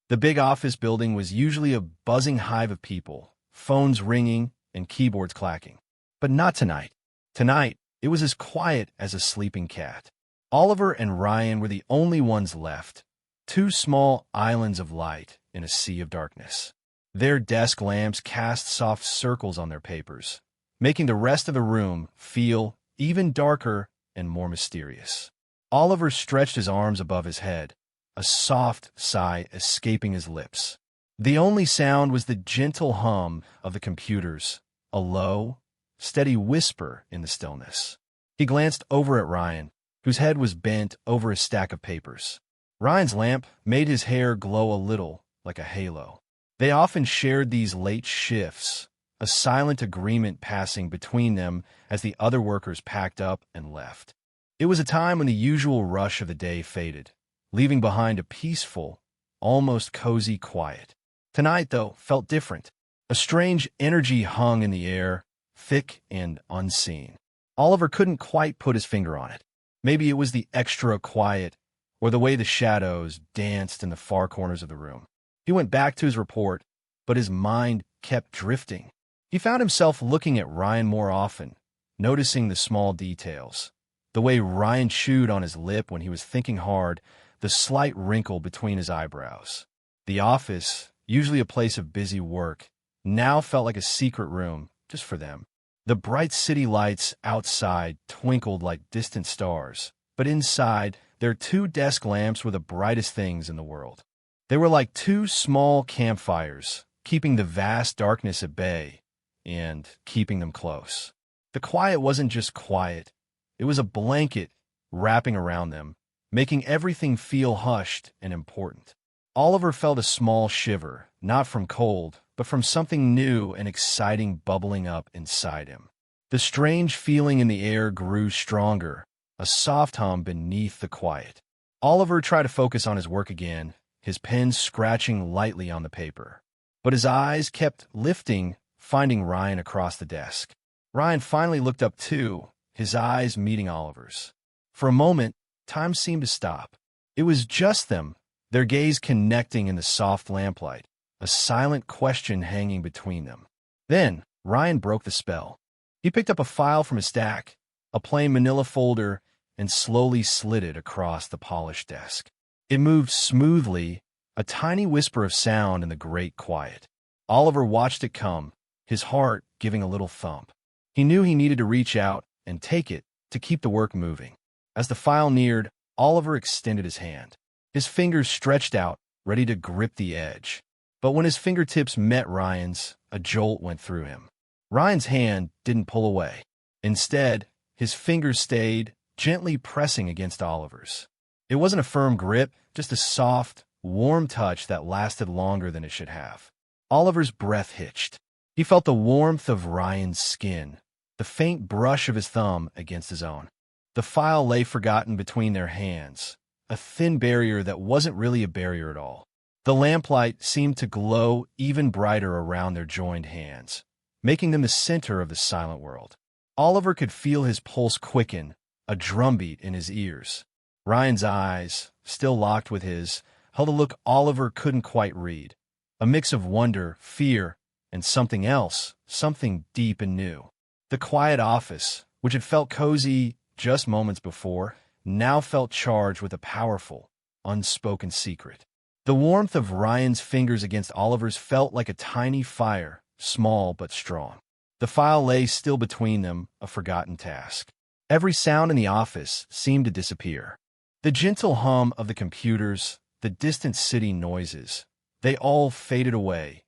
The big office building was usually a buzzing hive of people, phones ringing and keyboards clacking. But not tonight. Tonight, it was as quiet as a sleeping cat. Oliver and Ryan were the only ones left, two small islands of light in a sea of darkness. Their desk lamps cast soft circles on their papers, making the rest of the room feel even darker and more mysterious. Oliver stretched his arms above his head, a soft sigh escaping his lips. The only sound was the gentle hum of the computers, a low, steady whisper in the stillness. He glanced over at Ryan, whose head was bent over a stack of papers. Ryan's lamp made his hair glow a little like a halo. They often shared these late shifts, a silent agreement passing between them as the other workers packed up and left. It was a time when the usual rush of the day faded, leaving behind a peaceful, almost cozy quiet. Tonight, though, felt different. A strange energy hung in the air, thick and unseen. Oliver couldn't quite put his finger on it. Maybe it was the extra quiet, or the way the shadows danced in the far corners of the room. He went back to his report, but his mind kept drifting. He found himself looking at Ryan more often, noticing the small details. The way Ryan chewed on his lip when he was thinking hard, the slight wrinkle between his eyebrows. The office, usually a place of busy work, now felt like a secret room just for them. The bright city lights outside twinkled like distant stars, but inside, their two desk lamps were the brightest things in the world. They were like two small campfires, keeping the vast darkness at bay and keeping them close. The quiet wasn't just quiet. It was a blanket wrapping around them, making everything feel hushed and important. Oliver felt a small shiver, not from cold, but from something new and exciting bubbling up inside him. The strange feeling in the air grew stronger, a soft hum beneath the quiet. Oliver tried to focus on his work again, his pen scratching lightly on the paper. But his eyes kept lifting, finding Ryan across the desk. Ryan finally looked up too, his eyes meeting Oliver's. For a moment, time seemed to stop. It was just them, their gaze connecting in the soft lamplight, a silent question hanging between them. Then, Ryan broke the spell. He picked up a file from his stack, a plain manila folder, and slowly slid it across the polished desk. It moved smoothly, a tiny whisper of sound in the great quiet. Oliver watched it come, his heart giving a little thump. He knew he needed to reach out and take it to keep the work moving. As the file neared, Oliver extended his hand. His fingers stretched out, ready to grip the edge. But when his fingertips met Ryan's, a jolt went through him. Ryan's hand didn't pull away. Instead, his fingers stayed, gently pressing against Oliver's. It wasn't a firm grip, just a soft, warm touch that lasted longer than it should have. Oliver's breath hitched. He felt the warmth of Ryan's skin, the faint brush of his thumb against his own. The file lay forgotten between their hands, a thin barrier that wasn't really a barrier at all. The lamplight seemed to glow even brighter around their joined hands, making them the center of the silent world. Oliver could feel his pulse quicken, a drumbeat in his ears. Ryan's eyes, still locked with his, held a look Oliver couldn't quite read, a mix of wonder, fear, and something else, something deep and new. The quiet office, which had felt cozy just moments before, now felt charged with a powerful, unspoken secret. The warmth of Ryan's fingers against Oliver's felt like a tiny fire, small but strong. The file lay still between them, a forgotten task. Every sound in the office seemed to disappear. The gentle hum of the computers, the distant city noises, they all faded away,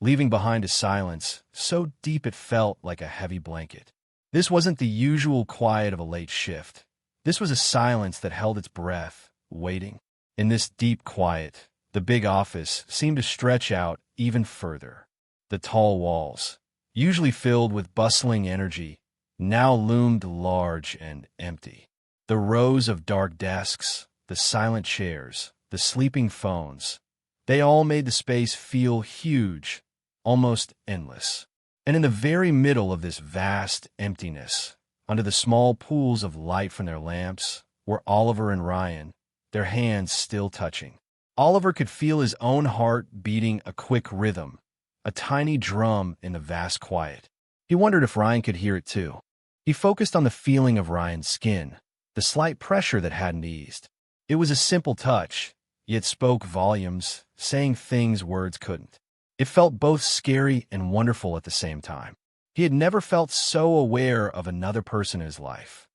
leaving behind a silence so deep it felt like a heavy blanket. This wasn't the usual quiet of a late shift. This was a silence that held its breath, waiting. In this deep quiet, the big office seemed to stretch out even further. The tall walls, usually filled with bustling energy, now loomed large and empty. The rows of dark desks, the silent chairs, the sleeping phones, they all made the space feel huge, almost endless. And in the very middle of this vast emptiness, under the small pools of light from their lamps, were Oliver and Ryan, their hands still touching. Oliver could feel his own heart beating a quick rhythm, a tiny drum in the vast quiet. He wondered if Ryan could hear it too. He focused on the feeling of Ryan's skin, the slight pressure that hadn't eased. It was a simple touch, yet spoke volumes, saying things words couldn't. It felt both scary and wonderful at the same time. He had never felt so aware of another person in his life.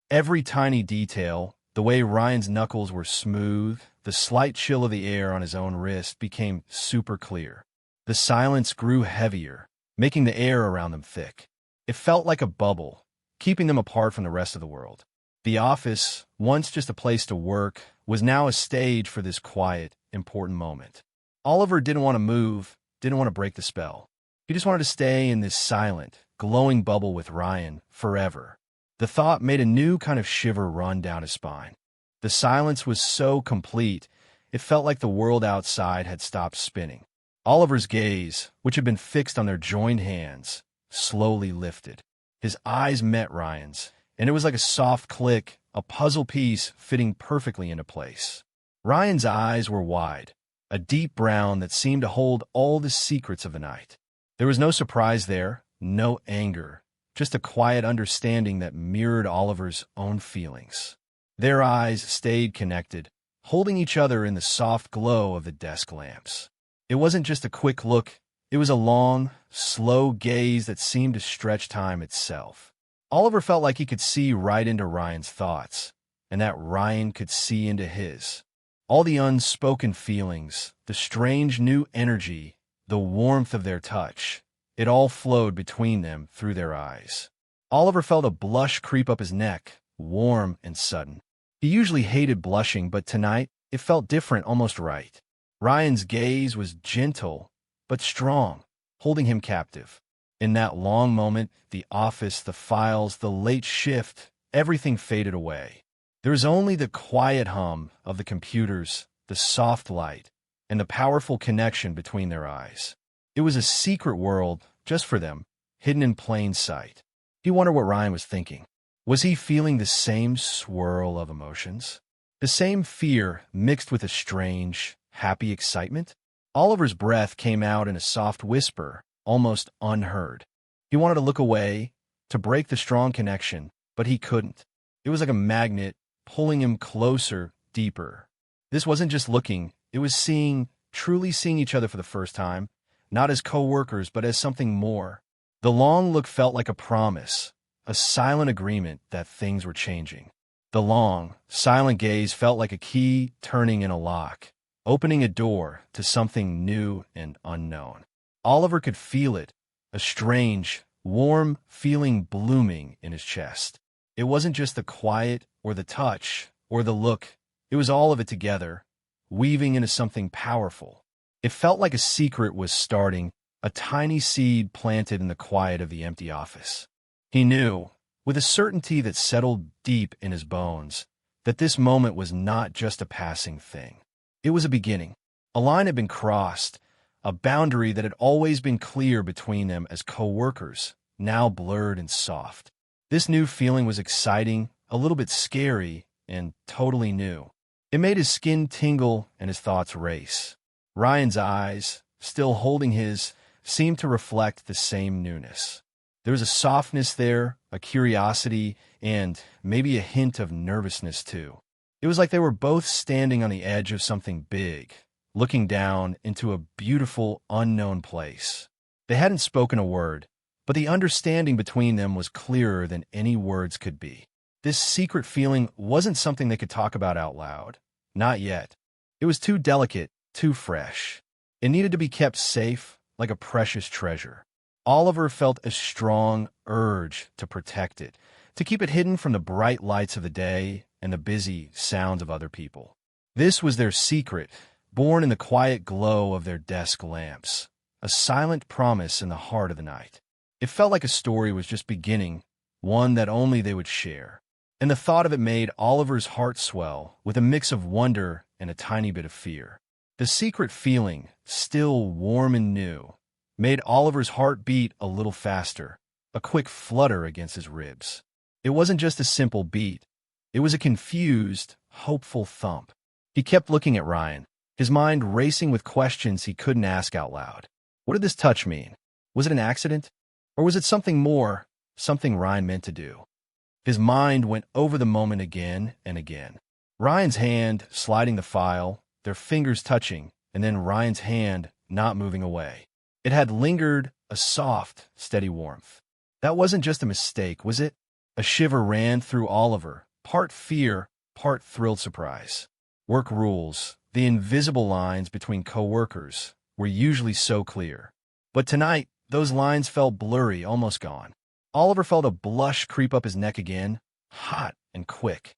Every tiny detail, the way Ryan's knuckles were smooth, the slight chill of the air on his own wrist became super clear. The silence grew heavier, making the air around them thick. It felt like a bubble, keeping them apart from the rest of the world. The office, once just a place to work, was now a stage for this quiet, important moment. Oliver didn't want to move, didn't want to break the spell. He just wanted to stay in this silent, glowing bubble with Ryan forever. The thought made a new kind of shiver run down his spine. The silence was so complete, it felt like the world outside had stopped spinning. Oliver's gaze, which had been fixed on their joined hands, slowly lifted. His eyes met Ryan's, and it was like a soft click, a puzzle piece fitting perfectly into place. Ryan's eyes were wide, a deep brown that seemed to hold all the secrets of the night. There was no surprise there, no anger, just a quiet understanding that mirrored Oliver's own feelings. Their eyes stayed connected, holding each other in the soft glow of the desk lamps. It wasn't just a quick look, it was a long, slow gaze that seemed to stretch time itself. Oliver felt like he could see right into Ryan's thoughts, and that Ryan could see into his. All the unspoken feelings, the strange new energy, the warmth of their touch, it all flowed between them through their eyes. Oliver felt a blush creep up his neck, warm and sudden. He usually hated blushing, but tonight it felt different, almost right. Ryan's gaze was gentle, but strong, holding him captive. In that long moment, the office, the files, the late shift, everything faded away. There was only the quiet hum of the computers, the soft light, and the powerful connection between their eyes. It was a secret world, just for them, hidden in plain sight. He wondered what Ryan was thinking. Was he feeling the same swirl of emotions? The same fear mixed with a strange, happy excitement? Oliver's breath came out in a soft whisper, almost unheard. He wanted to look away, to break the strong connection, but he couldn't. It was like a magnet, pulling him closer, deeper. This wasn't just looking, it was seeing, truly seeing each other for the first time, not as co-workers, but as something more. The long look felt like a promise, a silent agreement that things were changing. The long, silent gaze felt like a key turning in a lock, opening a door to something new and unknown. Oliver could feel it, a strange, warm feeling blooming in his chest. It wasn't just the quiet or the touch or the look, it was all of it together, weaving into something powerful. It felt like a secret was starting, a tiny seed planted in the quiet of the empty office. He knew, with a certainty that settled deep in his bones, that this moment was not just a passing thing. It was a beginning. A line had been crossed, a boundary that had always been clear between them as co-workers, now blurred and soft. This new feeling was exciting, a little bit scary, and totally new. It made his skin tingle and his thoughts race. Ryan's eyes, still holding his, seemed to reflect the same newness. There was a softness there, a curiosity, and maybe a hint of nervousness too. It was like they were both standing on the edge of something big, looking down into a beautiful, unknown place. They hadn't spoken a word, but the understanding between them was clearer than any words could be. This secret feeling wasn't something they could talk about out loud. Not yet. It was too delicate, too fresh. It needed to be kept safe, like a precious treasure. Oliver felt a strong urge to protect it, to keep it hidden from the bright lights of the day and the busy sounds of other people. This was their secret, born in the quiet glow of their desk lamps, a silent promise in the heart of the night. It felt like a story was just beginning, one that only they would share. And the thought of it made Oliver's heart swell with a mix of wonder and a tiny bit of fear. The secret feeling, still warm and new, made Oliver's heart beat a little faster, a quick flutter against his ribs. It wasn't just a simple beat. It was a confused, hopeful thump. He kept looking at Ryan, his mind racing with questions he couldn't ask out loud. What did this touch mean? Was it an accident? Or was it something more, something Ryan meant to do? His mind went over the moment again and again. Ryan's hand sliding the file, their fingers touching, and then Ryan's hand not moving away. It had lingered, a soft, steady warmth. That wasn't just a mistake, was it? A shiver ran through Oliver, part fear, part thrilled surprise. Work rules, the invisible lines between coworkers, were usually so clear. But tonight, those lines felt blurry, almost gone. Oliver felt a blush creep up his neck again, hot and quick.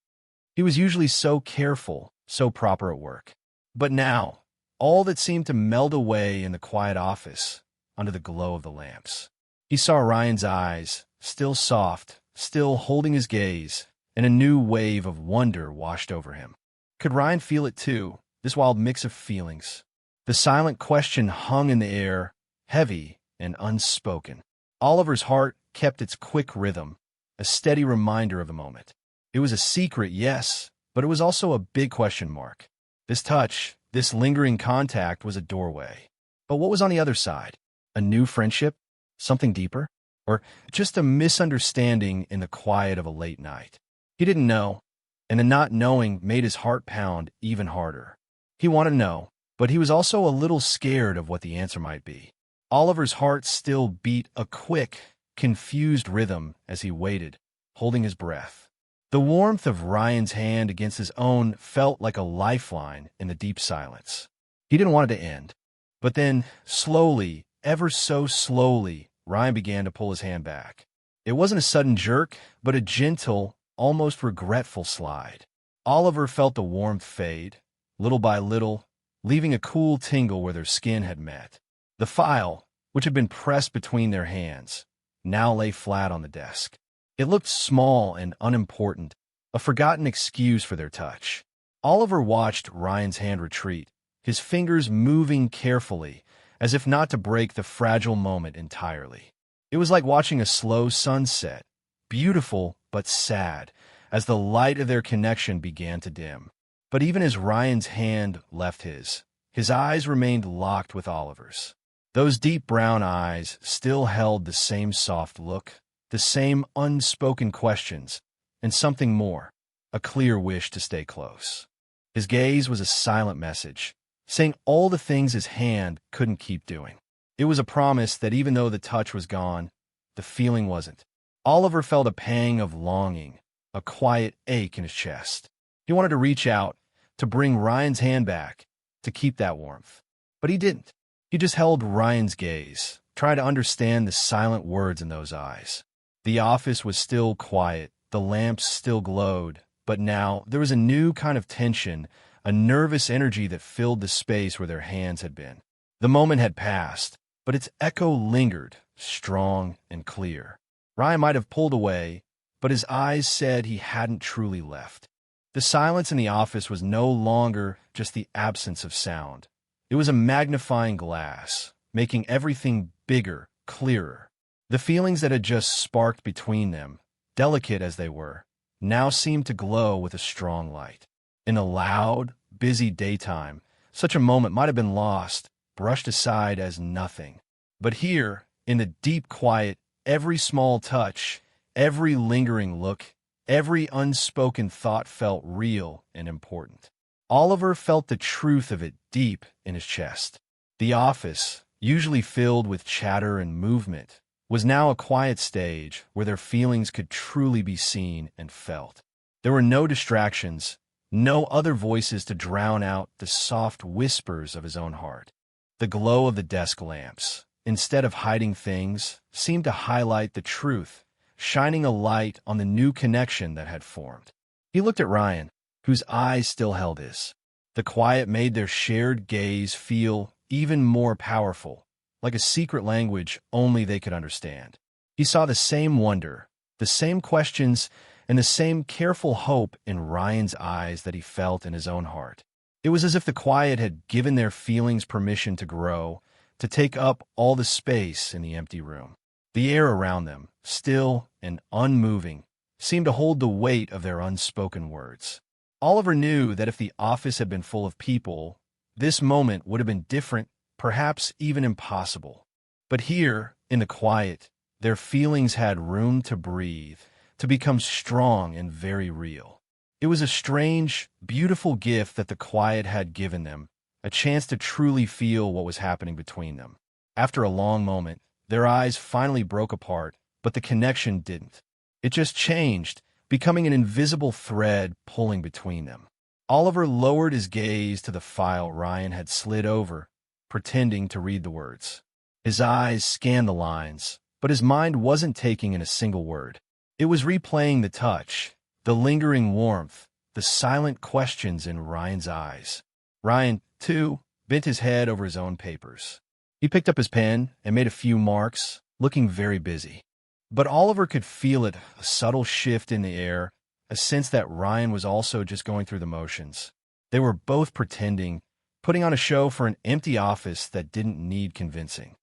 He was usually so careful, so proper at work. But now, all that seemed to meld away in the quiet office, under the glow of the lamps. He saw Ryan's eyes, still soft, still holding his gaze, and a new wave of wonder washed over him. Could Ryan feel it too, this wild mix of feelings? The silent question hung in the air, heavy and unspoken. Oliver's heart kept its quick rhythm, a steady reminder of the moment. It was a secret, yes, but it was also a big question mark. This touch, this lingering contact was a doorway. But what was on the other side? A new friendship? Something deeper? Or just a misunderstanding in the quiet of a late night? He didn't know, and the not knowing made his heart pound even harder. He wanted to know, but he was also a little scared of what the answer might be. Oliver's heart still beat a quick, confused rhythm as he waited, holding his breath. The warmth of Ryan's hand against his own felt like a lifeline in the deep silence. He didn't want it to end. But then, slowly, ever so slowly, Ryan began to pull his hand back. It wasn't a sudden jerk, but a gentle, almost regretful slide. Oliver felt the warmth fade, little by little, leaving a cool tingle where their skin had met. The file, which had been pressed between their hands, now lay flat on the desk. It looked small and unimportant, a forgotten excuse for their touch. Oliver watched Ryan's hand retreat, his fingers moving carefully, as if not to break the fragile moment entirely. It was like watching a slow sunset, beautiful but sad, as the light of their connection began to dim. But even as Ryan's hand left his eyes remained locked with Oliver's. Those deep brown eyes still held the same soft look, the same unspoken questions, and something more, a clear wish to stay close. His gaze was a silent message, saying all the things his hand couldn't keep doing. It was a promise that even though the touch was gone, the feeling wasn't. Oliver felt a pang of longing, a quiet ache in his chest. He wanted to reach out, to bring Ryan's hand back, to keep that warmth. But he didn't. He just held Ryan's gaze, trying to understand the silent words in those eyes. The office was still quiet, the lamps still glowed, but now there was a new kind of tension, a nervous energy that filled the space where their hands had been. The moment had passed, but its echo lingered, strong and clear. Ryan might have pulled away, but his eyes said he hadn't truly left. The silence in the office was no longer just the absence of sound. It was a magnifying glass, making everything bigger, clearer. The feelings that had just sparked between them, delicate as they were, now seemed to glow with a strong light. In a loud, busy daytime, such a moment might have been lost, brushed aside as nothing. But here, in the deep quiet, every small touch, every lingering look, every unspoken thought felt real and important. Oliver felt the truth of it deep in his chest. The office, usually filled with chatter and movement, was now a quiet stage where their feelings could truly be seen and felt. There were no distractions, no other voices to drown out the soft whispers of his own heart. The glow of the desk lamps, instead of hiding things, seemed to highlight the truth, shining a light on the new connection that had formed. He looked at Ryan, whose eyes still held his. The quiet made their shared gaze feel even more powerful, like a secret language only they could understand. He saw the same wonder, the same questions, and the same careful hope in Ryan's eyes that he felt in his own heart. It was as if the quiet had given their feelings permission to grow, to take up all the space in the empty room. The air around them, still and unmoving, seemed to hold the weight of their unspoken words. Oliver knew that if the office had been full of people, This moment would have been different, perhaps even impossible. But here, in the quiet, their feelings had room to breathe, to become strong and very real. It was a strange, beautiful gift that the quiet had given them, a chance to truly feel what was happening between them. After a long moment, their eyes finally broke apart, but the connection didn't. It just changed, becoming an invisible thread pulling between them. Oliver lowered his gaze to the file Ryan had slid over, pretending to read the words. His eyes scanned the lines, but his mind wasn't taking in a single word. It was replaying the touch, the lingering warmth, the silent questions in Ryan's eyes. Ryan, too, bent his head over his own papers. He picked up his pen and made a few marks, looking very busy. But Oliver could feel it, a subtle shift in the air, a sense that Ryan was also just going through the motions. They were both pretending, putting on a show for an empty office that didn't need convincing.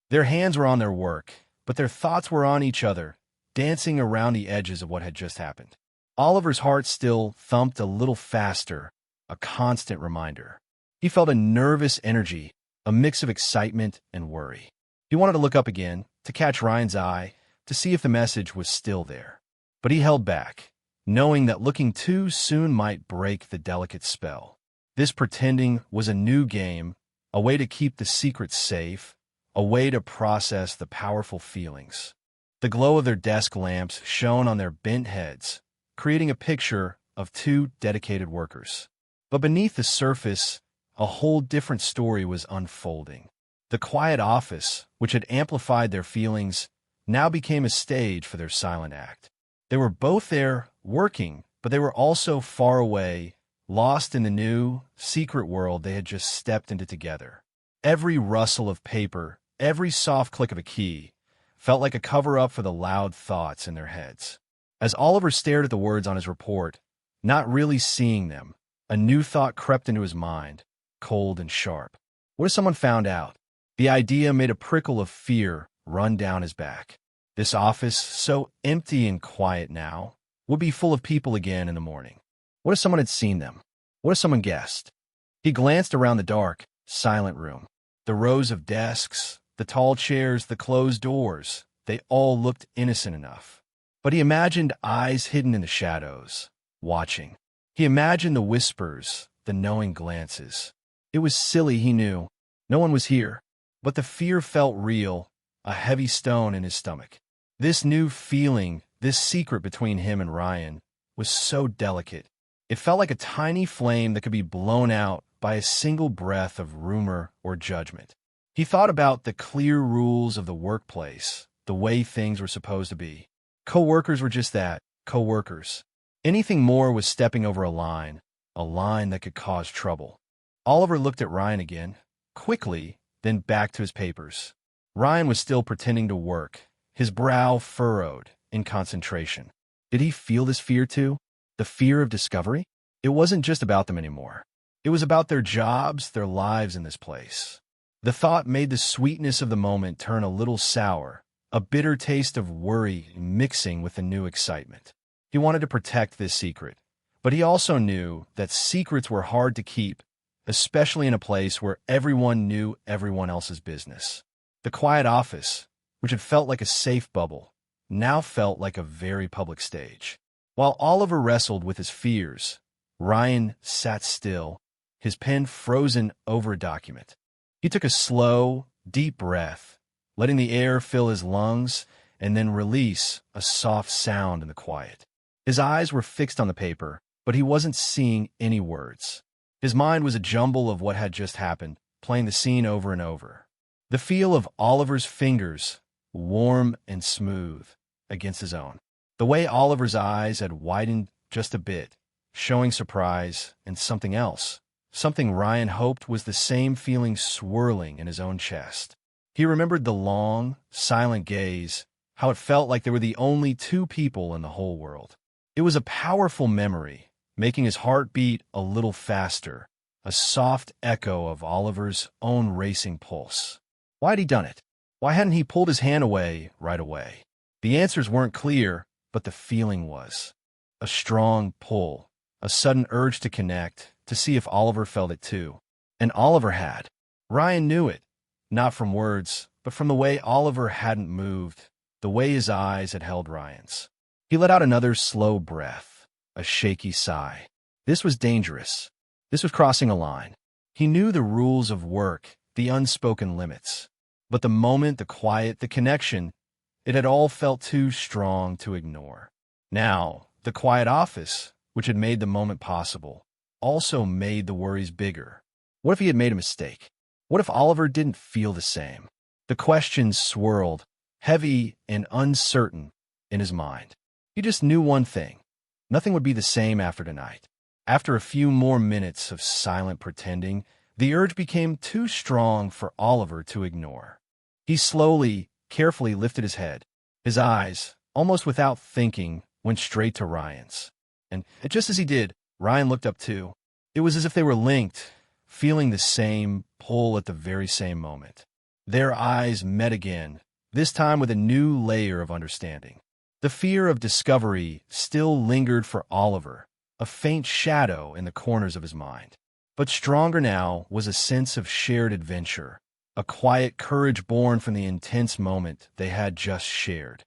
Their hands were on their work, but their thoughts were on each other, dancing around the edges of what had just happened. Oliver's heart still thumped a little faster, a constant reminder. He felt a nervous energy, a mix of excitement and worry. He wanted to look up again, to catch Ryan's eye, to see if the message was still there. But he held back, knowing that looking too soon might break the delicate spell. This pretending was a new game, a way to keep the secret safe, a way to process the powerful feelings. The glow of their desk lamps shone on their bent heads, creating a picture of two dedicated workers. But beneath the surface, a whole different story was unfolding. The quiet office, which had amplified their feelings, now became a stage for their silent act. They were both there, working, but they were also far away, lost in the new, secret world they had just stepped into together. Every rustle of paper, every soft click of a key, felt like a cover-up for the loud thoughts in their heads. As Oliver stared at the words on his report, not really seeing them, a new thought crept into his mind, cold and sharp. What if someone found out? The idea made a prickle of fear run down his back. This office, so empty and quiet now, would be full of people again in the morning. What if someone had seen them? What if someone guessed? He glanced around the dark, silent room. The rows of desks, the tall chairs, the closed doors, they all looked innocent enough. But he imagined eyes hidden in the shadows, watching. He imagined the whispers, the knowing glances. It was silly, he knew. No one was here. But the fear felt real, a heavy stone in his stomach. This new feeling, this secret between him and Ryan, was so delicate. It felt like a tiny flame that could be blown out by a single breath of rumor or judgment. He thought about the clear rules of the workplace, the way things were supposed to be. Co-workers were just that, co-workers. Anything more was stepping over a line that could cause trouble. Oliver looked at Ryan again, quickly, then back to his papers. Ryan was still pretending to work, his brow furrowed in concentration. Did he feel this fear too? The fear of discovery? It wasn't just about them anymore. It was about their jobs, their lives in this place. The thought made the sweetness of the moment turn a little sour, a bitter taste of worry mixing with the new excitement. He wanted to protect this secret, but he also knew that secrets were hard to keep, especially in a place where everyone knew everyone else's business. The quiet office, which had felt like a safe bubble, now felt like a very public stage. While Oliver wrestled with his fears, Ryan sat still, his pen frozen over a document. He took a slow, deep breath, letting the air fill his lungs and then release a soft sound in the quiet. His eyes were fixed on the paper, but he wasn't seeing any words. His mind was a jumble of what had just happened, playing the scene over and over. The feel of Oliver's fingers, warm and smooth, against his own. The way Oliver's eyes had widened just a bit, showing surprise and something else. Something Ryan hoped was the same feeling swirling in his own chest. He remembered the long, silent gaze, how it felt like they were the only two people in the whole world. It was a powerful memory, making his heart beat a little faster, a soft echo of Oliver's own racing pulse. Why had he done it? Why hadn't he pulled his hand away right away? The answers weren't clear, but the feeling was. A strong pull, a sudden urge to connect, to see if Oliver felt it too. And Oliver had. Ryan knew it, not from words, but from the way Oliver hadn't moved, the way his eyes had held Ryan's. He let out another slow breath, a shaky sigh. This was dangerous. This was crossing a line. He knew the rules of work, the unspoken limits. But the moment, the quiet, the connection, it had all felt too strong to ignore. Now, the quiet office, which had made the moment possible, also made the worries bigger. What if he had made a mistake? What if Oliver didn't feel the same? The questions swirled, heavy and uncertain, in his mind. He just knew one thing. Nothing would be the same after tonight. After a few more minutes of silent pretending, the urge became too strong for Oliver to ignore. He slowly, carefully lifted his head. His eyes, almost without thinking, went straight to Ryan's. And just as he did, Ryan looked up too. It was as if they were linked, feeling the same pull at the very same moment. Their eyes met again, this time with a new layer of understanding. The fear of discovery still lingered for Oliver, a faint shadow in the corners of his mind. But stronger now was a sense of shared adventure, a quiet courage born from the intense moment they had just shared.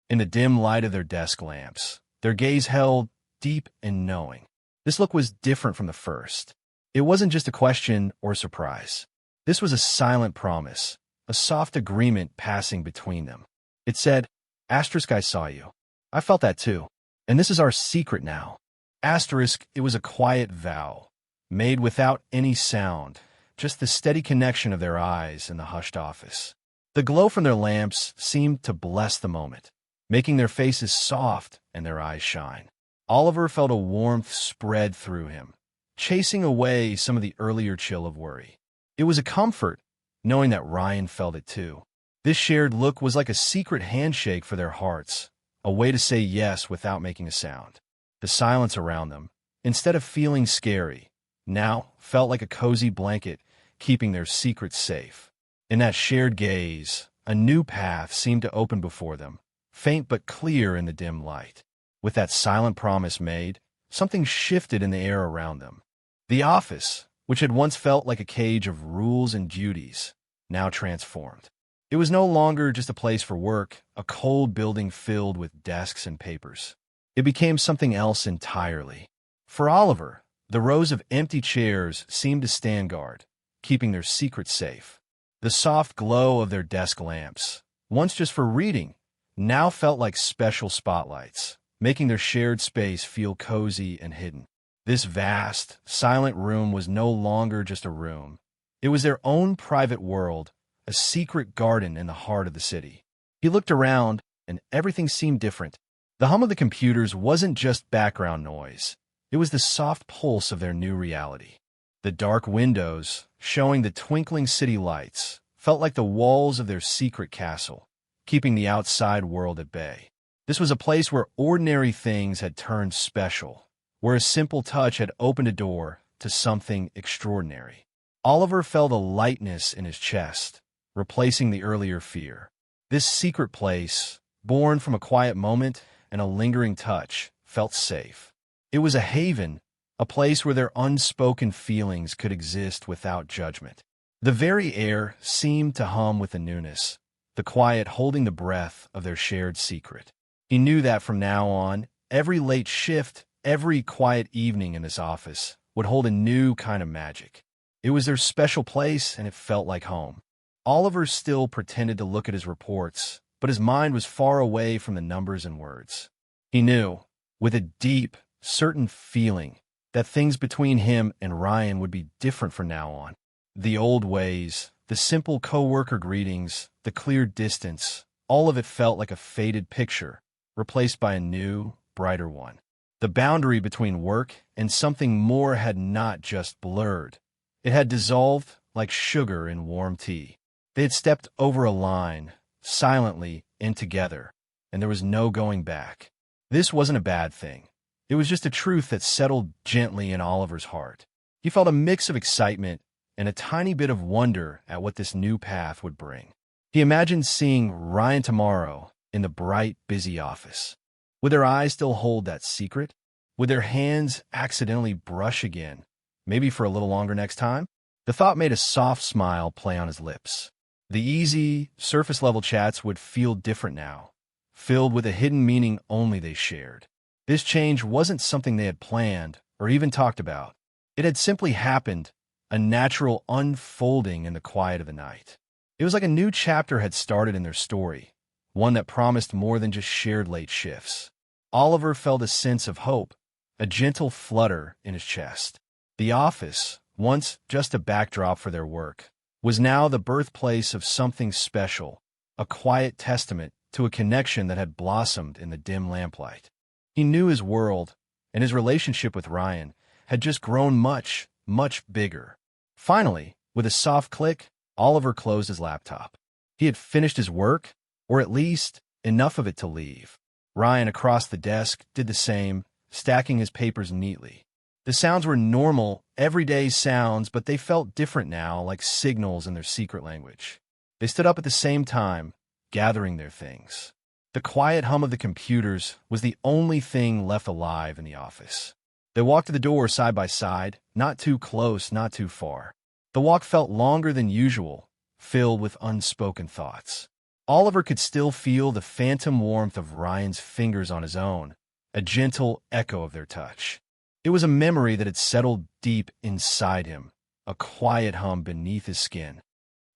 In the dim light of their desk lamps, their gaze held deep and knowing. This look was different from the first. It wasn't just a question or surprise. This was a silent promise, a soft agreement passing between them. It said, Asterisk, I saw you. I felt that too. And this is our secret now. Asterisk, it was a quiet vow, made without any sound, just the steady connection of their eyes in the hushed office. The glow from their lamps seemed to bless the moment, making their faces soft and their eyes shine. Oliver felt a warmth spread through him, chasing away some of the earlier chill of worry. It was a comfort, knowing that Ryan felt it too. This shared look was like a secret handshake for their hearts, a way to say yes without making a sound. The silence around them, instead of feeling scary, now felt like a cozy blanket keeping their secrets safe. In that shared gaze, a new path seemed to open before them, faint but clear in the dim light. With that silent promise made, something shifted in the air around them. The office, which had once felt like a cage of rules and duties, now transformed. It was no longer just a place for work, a cold building filled with desks and papers. It became something else entirely. For Oliver, the rows of empty chairs seemed to stand guard, keeping their secrets safe. The soft glow of their desk lamps, once just for reading, now felt like special spotlights, making their shared space feel cozy and hidden. This vast, silent room was no longer just a room. It was their own private world, a secret garden in the heart of the city. He looked around, and everything seemed different. The hum of the computers wasn't just background noise. It was the soft pulse of their new reality. The dark windows, showing the twinkling city lights, felt like the walls of their secret castle, keeping the outside world at bay. This was a place where ordinary things had turned special, where a simple touch had opened a door to something extraordinary. Oliver felt a lightness in his chest, replacing the earlier fear. This secret place, born from a quiet moment and a lingering touch, felt safe. It was a haven, a place where their unspoken feelings could exist without judgment. The very air seemed to hum with a newness, the quiet holding the breath of their shared secret. He knew that from now on, every late shift, every quiet evening in this office would hold a new kind of magic. It was their special place, and it felt like home. Oliver still pretended to look at his reports, but his mind was far away from the numbers and words. He knew, with a deep, certain feeling, that things between him and Ryan would be different from now on. The old ways, the simple co-worker greetings, the clear distance, all of it felt like a faded picture, replaced by a new, brighter one. The boundary between work and something more had not just blurred. It had dissolved like sugar in warm tea. They had stepped over a line, silently and together, and there was no going back. This wasn't a bad thing. It was just a truth that settled gently in Oliver's heart. He felt a mix of excitement and a tiny bit of wonder at what this new path would bring. He imagined seeing Ryan tomorrow in the bright, busy office. Would their eyes still hold that secret? Would their hands accidentally brush again, maybe for a little longer next time? The thought made a soft smile play on his lips. The easy, surface-level chats would feel different now, filled with a hidden meaning only they shared. This change wasn't something they had planned or even talked about. It had simply happened, a natural unfolding in the quiet of the night. It was like a new chapter had started in their story, one that promised more than just shared late shifts. Oliver felt a sense of hope, a gentle flutter in his chest. The office, once just a backdrop for their work, was now the birthplace of something special, a quiet testament to a connection that had blossomed in the dim lamplight. He knew his world, and his relationship with Ryan had just grown much, much bigger. Finally, with a soft click, Oliver closed his laptop. He had finished his work, or at least enough of it to leave. Ryan across the desk did the same, stacking his papers neatly. The sounds were normal, everyday sounds, but they felt different now, like signals in their secret language. They stood up at the same time, gathering their things. The quiet hum of the computers was the only thing left alive in the office. They walked to the door side by side, not too close, not too far. The walk felt longer than usual, filled with unspoken thoughts. Oliver could still feel the phantom warmth of Ryan's fingers on his own, a gentle echo of their touch. It was a memory that had settled deep inside him, a quiet hum beneath his skin.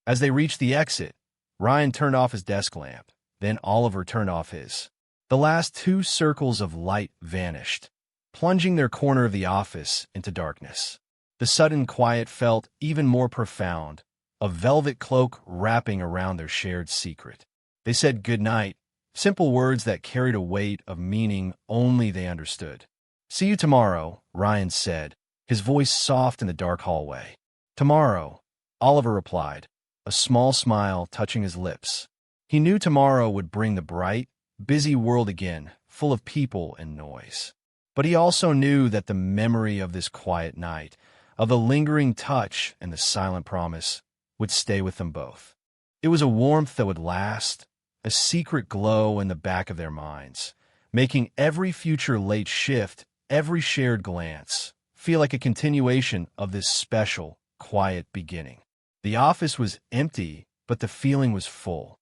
As they reached the exit, Ryan turned off his desk lamp. Then Oliver turned off his. The last two circles of light vanished, plunging their corner of the office into darkness. The sudden quiet felt even more profound, a velvet cloak wrapping around their shared secret. They said goodnight, simple words that carried a weight of meaning only they understood. "See you tomorrow," Ryan said, his voice soft in the dark hallway. "Tomorrow," Oliver replied, a small smile touching his lips. He knew tomorrow would bring the bright, busy world again, full of people and noise. But he also knew that the memory of this quiet night, of the lingering touch and the silent promise, would stay with them both. It was a warmth that would last, a secret glow in the back of their minds, making every future late shift, every shared glance, feel like a continuation of this special, quiet beginning. The office was empty, but the feeling was full.